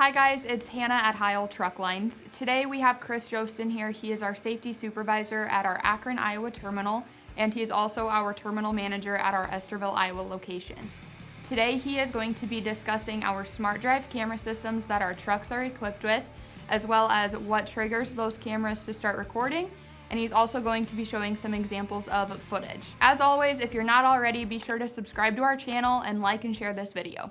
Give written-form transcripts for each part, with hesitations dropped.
Hi guys, it's Hannah at Heyl Truck Lines. Today we have Josten here. He is our safety supervisor at our Akron, Iowa terminal, and he is also our terminal manager at our Estherville, Iowa location. Today he is going to be discussing our SmartDrive camera systems that our trucks are equipped with, as well as what triggers those cameras to start recording, and he's also going to be showing some examples of footage. As always, if you're not already, be sure to subscribe to our channel and like and share this video.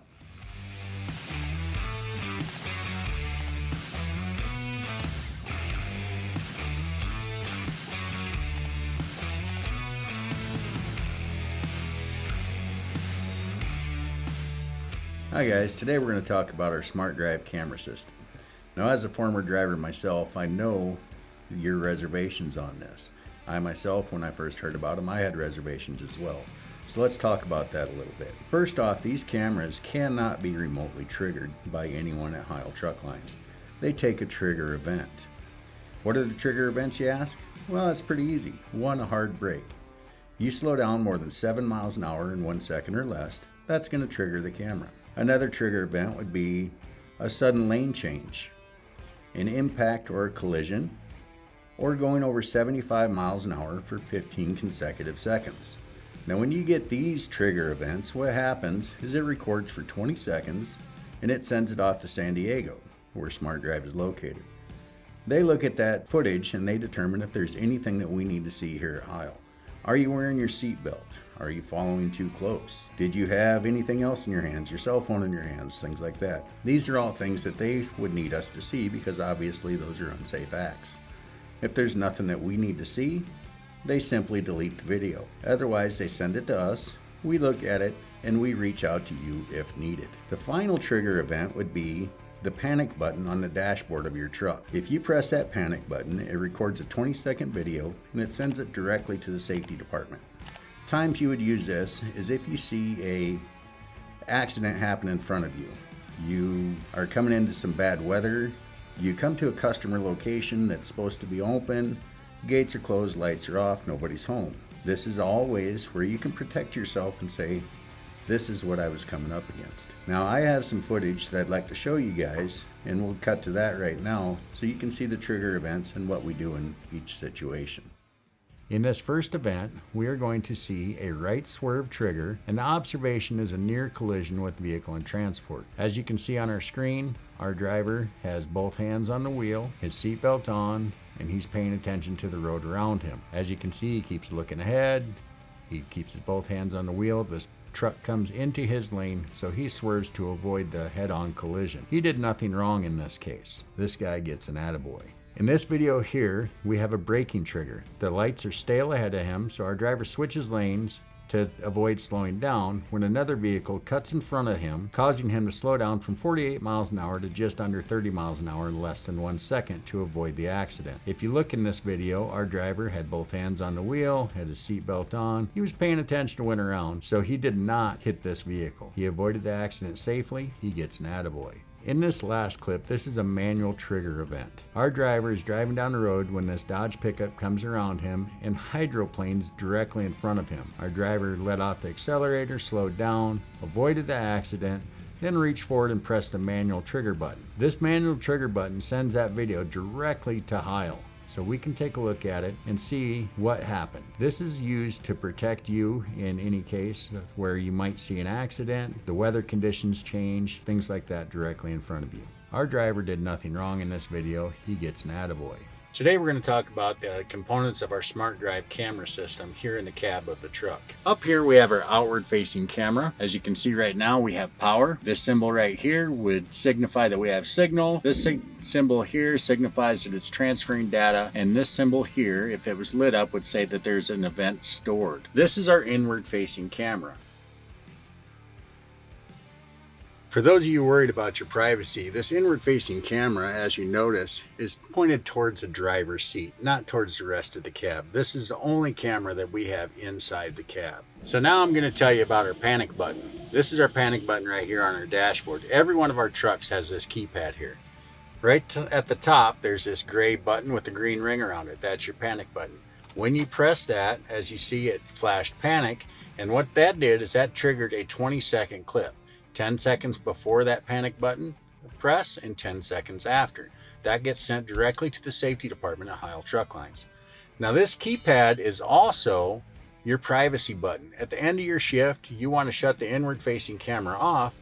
Hi guys, today we're going to talk about our SmartDrive camera system. Now, as a former driver myself, I know your reservations on this. I myself, when I first heard about them, I had reservations as well. So let's talk about that a little bit. First off, these cameras cannot be remotely triggered by anyone at Heyl Truck Lines. They take a trigger event. What are the trigger events, you ask? Well, it's pretty easy. One, a hard brake. You slow down more than 7 miles an hour in 1 second or less, that's going to trigger the camera. Another trigger event would be a sudden lane change, an impact or a collision, or going over 75 miles an hour for 15 consecutive seconds. Now, when you get these trigger events, what happens is it records for 20 seconds and it sends it off to San Diego, where SmartDrive is located. They look at that footage and they determine if there's anything that we need to see here at Heyl. Are you wearing your seatbelt? Are you following too close? Did you have anything else in your hands, your cell phone in your hands, things like that? These are all things that they would need us to see because obviously those are unsafe acts. If there's nothing that we need to see, they simply delete the video. Otherwise, they send it to us, we look at it, and we reach out to you if needed. The final trigger event would be the panic button on the dashboard of your truck. If you press that panic button, it records a 20-second video and it sends it directly to the safety department. Times you would use this is if you see a accident happen in front of you. You are coming into some bad weather, you come to a customer location that's supposed to be open, gates are closed, lights are off, nobody's home. This is always where you can protect yourself and say, this is what I was coming up against. Now, I have some footage that I'd like to show you guys, and we'll cut to that right now so you can see the trigger events and what we do in each situation. In this first event, we are going to see a right swerve trigger, and the observation is a near collision with vehicle and transport. As you can see on our screen, our driver has both hands on the wheel, his seatbelt on, and he's paying attention to the road around him. As you can see, he keeps looking ahead, he keeps his both hands on the wheel. This truck comes into his lane, so he swerves to avoid the head-on collision. He did nothing wrong in this case. This guy gets an attaboy. In this video here, we have a braking trigger. The lights are stale ahead of him, so our driver switches lanes to avoid slowing down when another vehicle cuts in front of him, causing him to slow down from 48 miles an hour to just under 30 miles an hour in less than 1 second to avoid the accident. If you look in this video, our driver had both hands on the wheel, had his seatbelt on. He was paying attention to went around, so he did not hit this vehicle. He avoided the accident safely. He gets an attaboy. In this last clip, this is a manual trigger event. Our driver is driving down the road when this Dodge pickup comes around him and hydroplanes directly in front of him. Our driver let off the accelerator, slowed down, avoided the accident, then reached forward and pressed the manual trigger button. This manual trigger button sends that video directly to Heyl, so we can take a look at it and see what happened. This is used to protect you in any case where you might see an accident, the weather conditions change, things like that directly in front of you. Our driver did nothing wrong in this video. He gets an attaboy. Today we're going to talk about the components of our SmartDrive camera system here in the cab of the truck. Up here we have our outward facing camera. As you can see right now, we have power. This symbol right here would signify that we have signal. This symbol here signifies that it's transferring data, and this symbol here, if it was lit up, would say that there's an event stored. This is our inward facing camera. For those of you worried about your privacy, this inward-facing camera, as you notice, is pointed towards the driver's seat, not towards the rest of the cab. This is the only camera that we have inside the cab. So now I'm going to tell you about our panic button. This is our panic button right here on our dashboard. Every one of our trucks has this keypad here. Right at the top, there's this gray button with a green ring around it. That's your panic button. When you press that, as you see, it flashed panic, and what that did is that triggered a 20-second clip. 10 seconds before that panic button, press and 10 seconds after. That gets sent directly to the safety department at Heyl Truck Lines. Now this keypad is also your privacy button. At the end of your shift, you want to shut the inward facing camera off.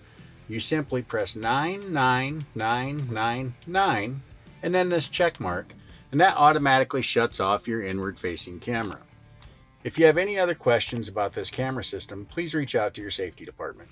You simply press 99999 and then this check mark, and that automatically shuts off your inward facing camera. If you have any other questions about this camera system, please reach out to your safety department.